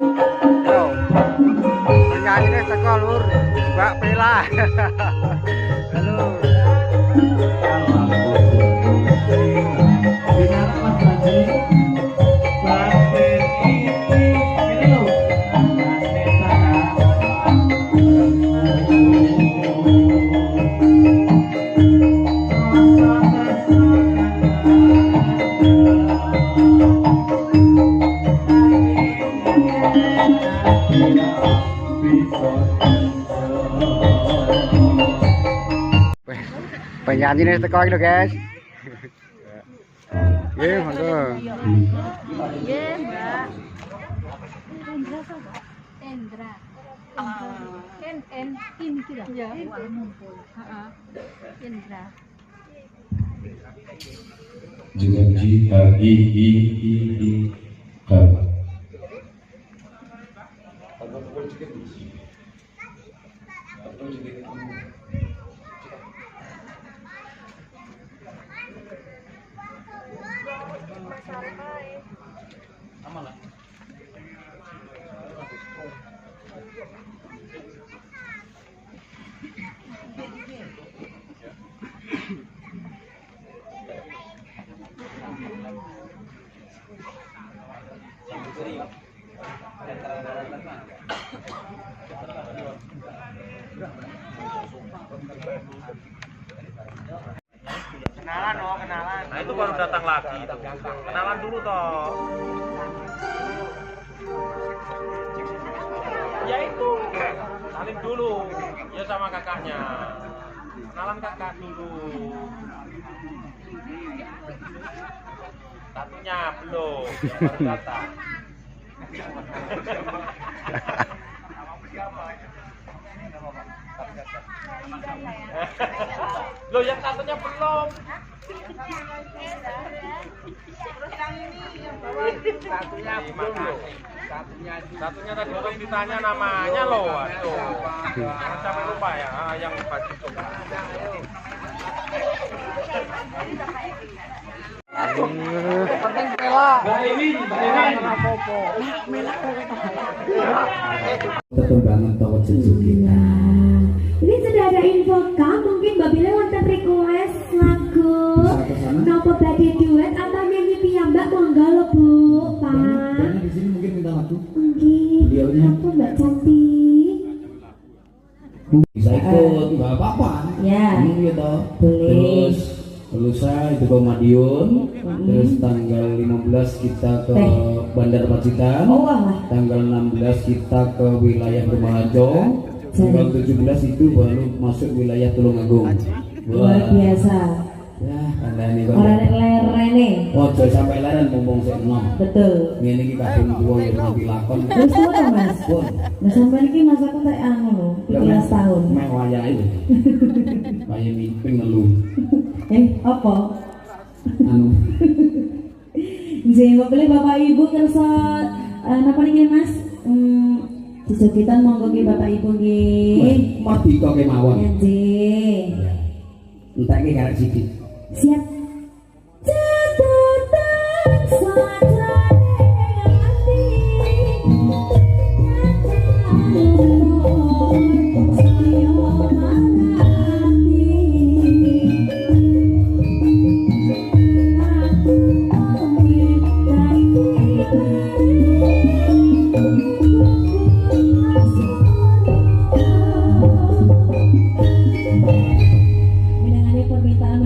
Yo, penyanyi ini teko lur, Mbak Prila. Halo. Penyanyi ini teko iki lho, guys. Nggih, monggo. Nggih, Mbak. Endra sapa? Endra. Ini kira. Ya, heeh. Endra. Dengan J H I H. Kenalan, oh kenalan. Nah itu baru datang lagi. Kenalan dulu toh. Ya itu. Salim dulu. Ya sama kakaknya. Kenalan kakak dulu. Satunya belum. Baru datang. Loh yang satunya belum. Satunya tadi belum ditanya namanya loh. Aduh. Jangan sampai lupa ya yang baju itu. Penting Prila. Perkembangan tokoh cucu kita. Ini sudah ada info kah? Mungkin Mbak Bila wonten request lagu nopo badhe duet atau nyanyi piyambak monggo lho Bu, Pak. Banyak di sini mungkin minta lagu. Nggih. Beliaunya. Apa Mbak Cantik? Bisa ikut, nggak apa-apa. Ya. Gitu. Boleh. Terus lusa itu ke Madiun. Terus tanggal 15 kita ke Bandar Pacitan. Oh alah. Tanggal 16 kita ke wilayah Rumahjo. Tanggal 17 itu baru masuk wilayah Tulungagung. Luar biasa. Ya, kandhane kok. Ora lerene. Ojo sampai leren mumpung sik enom. Betul. Ngene iki kadung tuwa ya nanti lakon. Terus tuh apa Mas? Pun. Mas sampean iki masaku tak anu lho, 17 tahun. Meh wayahe lho. Waya miping ngelu. Apa? Anu. Nggih, boleh Bapak Ibu kersa napa niki Mas? Dijogitan monggo nggih Bapak Ibu nggih. Mardika kemawon. Nggih. Entek iki karek sithik. Siap. Cetutan sajane ati. Menangani permintaan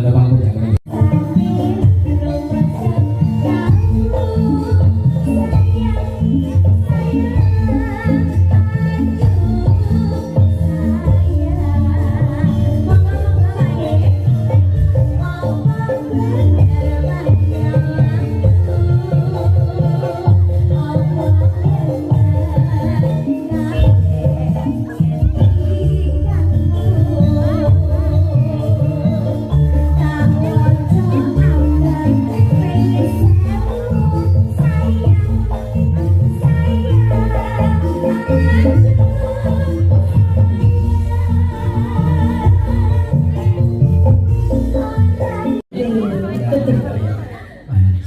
ada panggung jangan.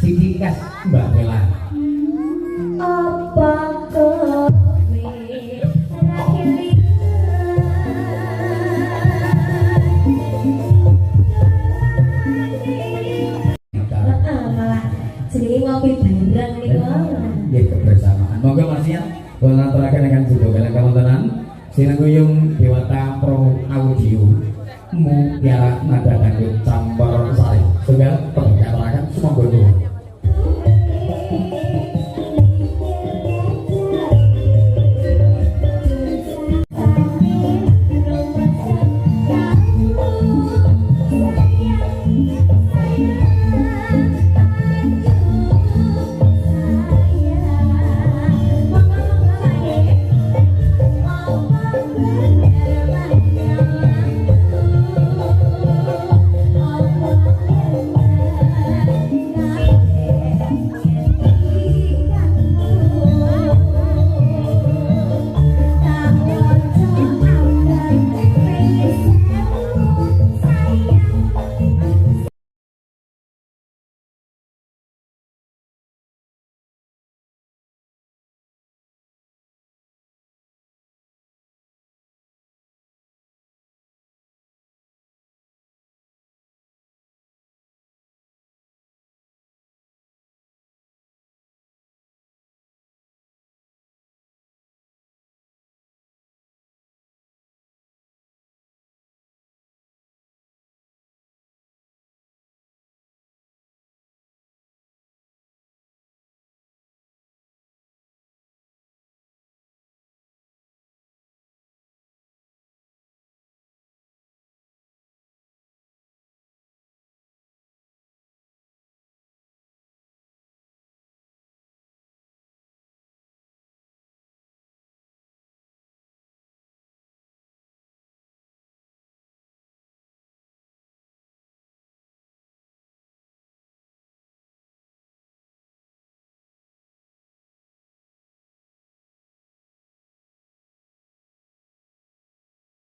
Singkikas Mbak Bella. Apa kowe malah jenenge ngopi bareng niku. Ya kebersamaan. Moga Marsian kula aturaken ingkang juga kalian kawontenan sinengkuyung Dewata Pro Audio Mutiara Nada Dangdut